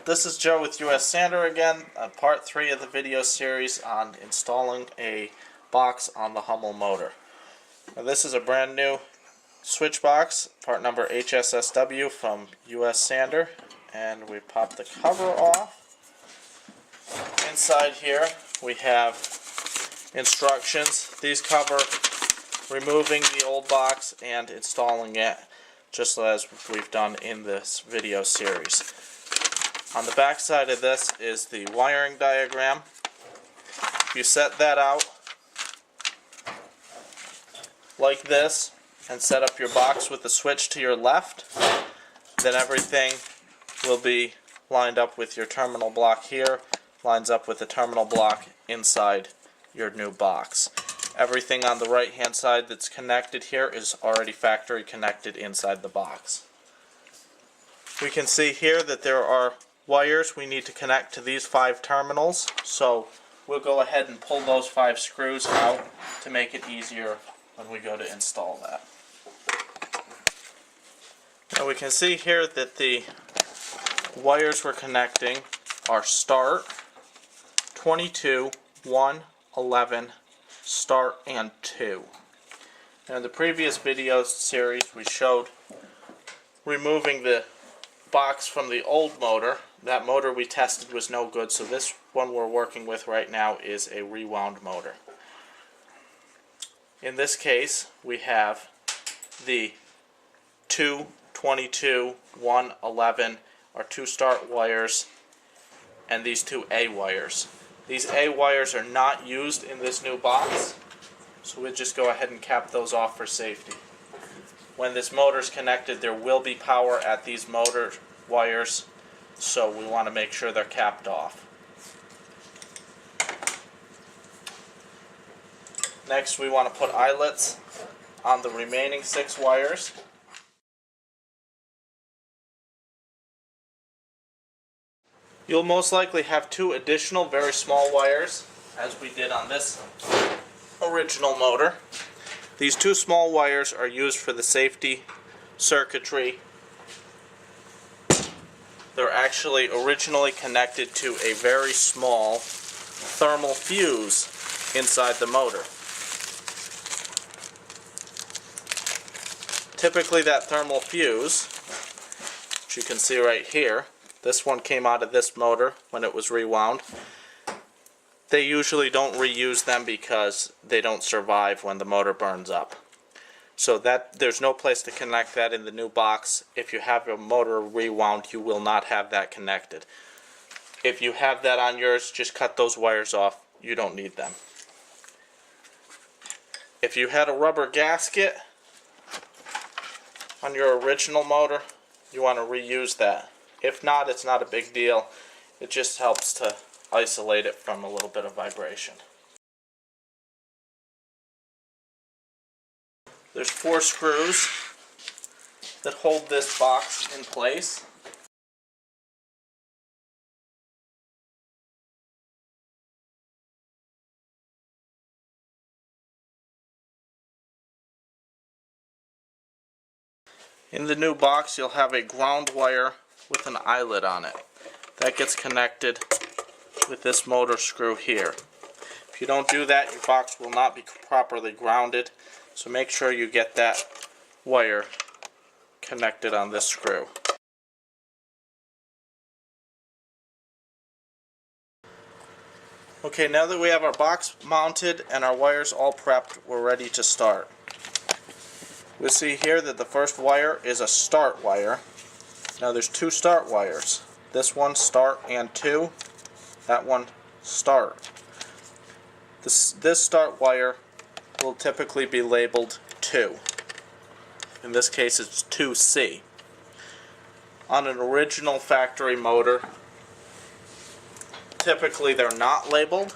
This is Joe with US Sander again, on part 3 of the video series on installing a box on the Hummel motor. Now this is a brand new switch box, part number HSSW from US Sander, and we pop the cover off. Inside here we have instructions. These cover removing the old box and installing it, just as we've done in this video series. On the back side of this is the wiring diagram. You set that out like this and set up your box with the switch to your left. Then everything will be lined up with your terminal block here, lines up with the terminal block inside your new box. Everything on the right hand side that's connected here is already factory connected inside the box. We can see here that there are wires we need to connect to these 5 terminals, so we'll go ahead and pull those 5 screws out to make it easier when we go to install that. Now we can see here that the wires we're connecting are start, 22, 1, 11, start, and 2. Now in the previous video series we showed removing the box from the old motor. That motor we tested was no good, so this one we're working with right now is a rewound motor. In this case we have the 2, 22, 1, 11 are 2 start wires and these 2 A wires. These A wires are not used in this new box, so we'll just go ahead and cap those off for safety. When this motor is connected, there will be power at these motor wires, so we want to make sure they're capped off. Next, we want to put eyelets on the remaining 6 wires. You'll most likely have 2 additional very small wires, as we did on this original motor. These 2 small wires are used for the safety circuitry. They're actually originally connected to a very small thermal fuse inside the motor. Typically that thermal fuse, which you can see right here, this one came out of this motor when it was rewound. They usually don't reuse them because they don't survive when the motor burns up. So there's no place to connect that in the new box. If you have a motor rewound, you will not have that connected. If you have that on yours, just cut those wires off. You don't need them. If you had a rubber gasket on your original motor, you want to reuse that. If not, it's not a big deal. It just helps to isolate it from a little bit of vibration. There's 4 screws that hold this box in place. In the new box you'll have a ground wire with an eyelet on it. That gets connected with this motor screw here. If you don't do that, your box will not be properly grounded, so make sure you get that wire connected on this screw. Okay, now that we have our box mounted and our wires all prepped, we're ready to start. We'll see here that the first wire is a start wire. Now there's 2 start wires. This one start and 2. That one start. This start wire will typically be labeled 2. In this case it's 2C. On an original factory motor, typically they're not labeled,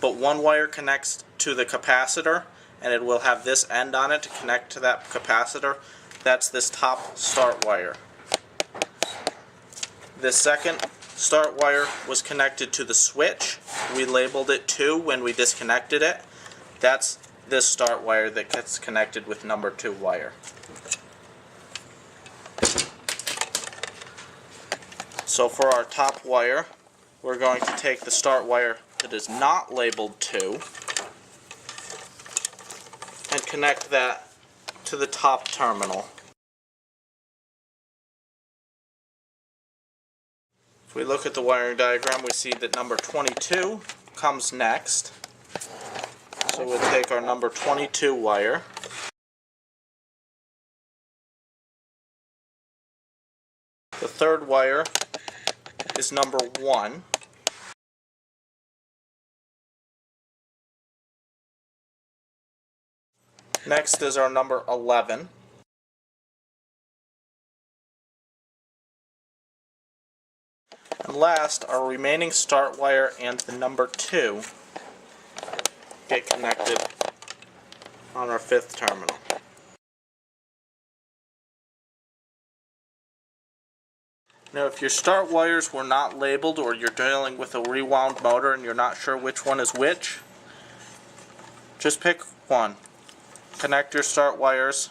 but one wire connects to the capacitor and it will have this end on it to connect to that capacitor. That's this top start wire. This second start wire was connected to the switch. We labeled it 2 when we disconnected it. That's this start wire that gets connected with number 2 wire. So for our top wire, we're going to take the start wire that is not labeled 2 and connect that to the top terminal. If we look at the wiring diagram, we see that number 22 comes next. So we'll take our number 22 wire, the third wire is number 1. Next is our number 11. And last, our remaining start wire and the number 2 get connected on our 5th terminal. Now if your start wires were not labeled, or you're dealing with a rewound motor and you're not sure which one is which, just pick one. Connect your start wires,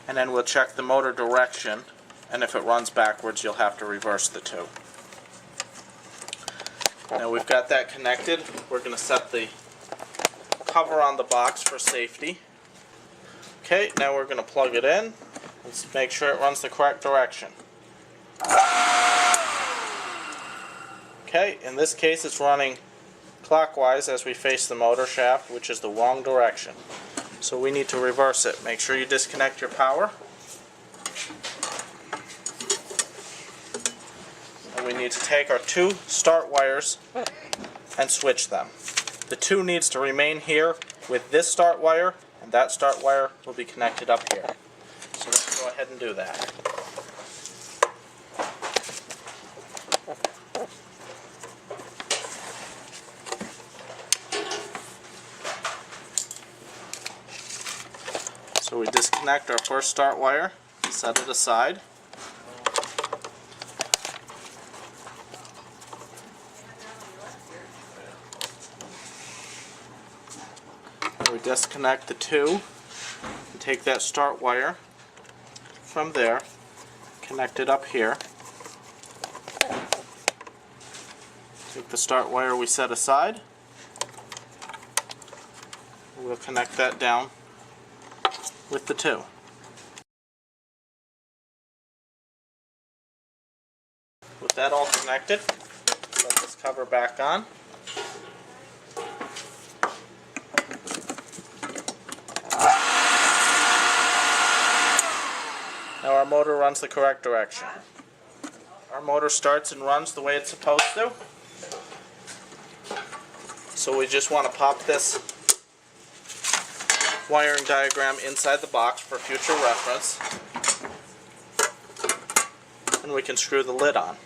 and then we'll check the motor direction, and if it runs backwards you'll have to reverse the 2. Now we've got that connected. We're going to set the cover on the box for safety. Okay, now we're going to plug it in. Let's make sure it runs the correct direction. Okay, in this case it's running clockwise as we face the motor shaft, which is the wrong direction. So we need to reverse it. Make sure you disconnect your power. And we need to take our 2 start wires and switch them. The 2 needs to remain here with this start wire, and that start wire will be connected up here. So let's go ahead and do that. So we disconnect our first start wire, set it aside. And we disconnect the 2 and take that start wire from there, connect it up here. Take the start wire we set aside. We'll connect that down with the 2. With that all connected, let this cover back on. Now our motor runs the correct direction. Our motor starts and runs the way it's supposed to. So we just want to pop this wiring diagram inside the box for future reference, and we can screw the lid on.